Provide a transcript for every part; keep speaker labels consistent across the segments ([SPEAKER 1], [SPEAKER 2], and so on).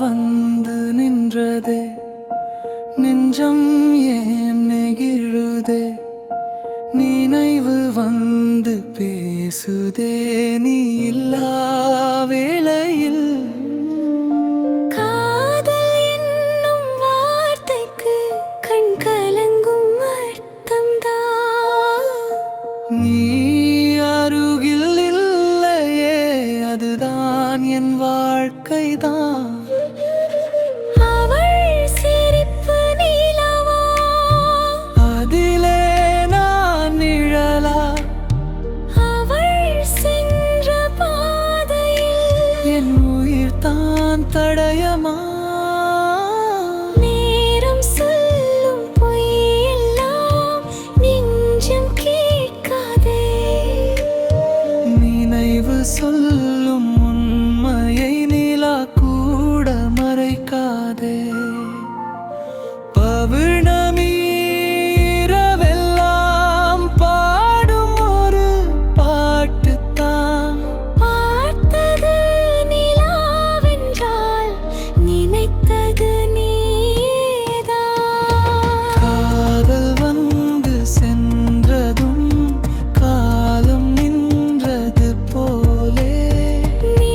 [SPEAKER 1] வந்து நின்றதே, நெஞ்சம் ஏன் நெகிழுதே, நினைவு வந்து பேசுதே நீ இல்லா வேளையில்.
[SPEAKER 2] காதல் என்னும் வார்த்தைக்கு கண் கலங்கும் அர்த்தம்தான்.
[SPEAKER 1] நீ அருகில் இல்லையே, அதுதான் என் வாழ்க்கைதான்.
[SPEAKER 2] அவள் சிரிப்பு நிலவா,
[SPEAKER 1] அதிலே நான் நிழலா,
[SPEAKER 2] அவள் சென்ற பாதையில்
[SPEAKER 1] என் உயிர் தான் தடயமா.
[SPEAKER 2] நேரம் சொல்லும் பொய்யெல்லாம் நெஞ்சம் கேட்காதே.
[SPEAKER 1] நினைவு சொல்லும் உண்மையை நிலா கூட மறைக்காதே. பௌர்ணமி இரவெல்லாம் பாடும் ஒரு பாட்டுத்தான்.
[SPEAKER 2] பார்த்தது நிலாவென்றால் நினைத்தது நீதான்.
[SPEAKER 1] காதல் வந்து சென்றதும் காலம் நின்றது போலே.
[SPEAKER 2] நீ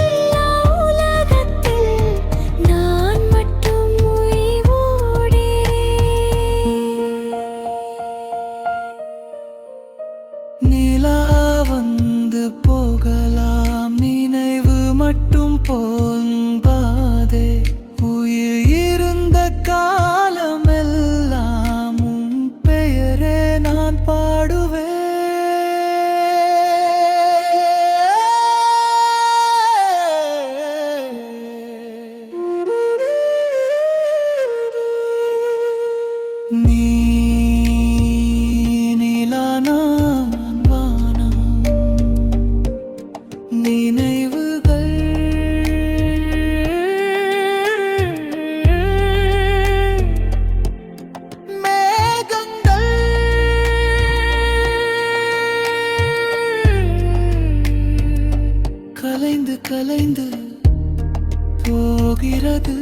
[SPEAKER 2] இல்லா உலகத்தில் நான் மட்டும் உயிரோடே.
[SPEAKER 1] நிலா வந்து போகலாம், நினைவு மட்டும் போகாதே. உயிர் இருந்த காலமெல்லாம் உன் பெயரே நான் பாடுவேன். நீ நிலா, நான் வானம். நினைவுகள் மேகங்கள். கலைந்து கலைந்து போகிறது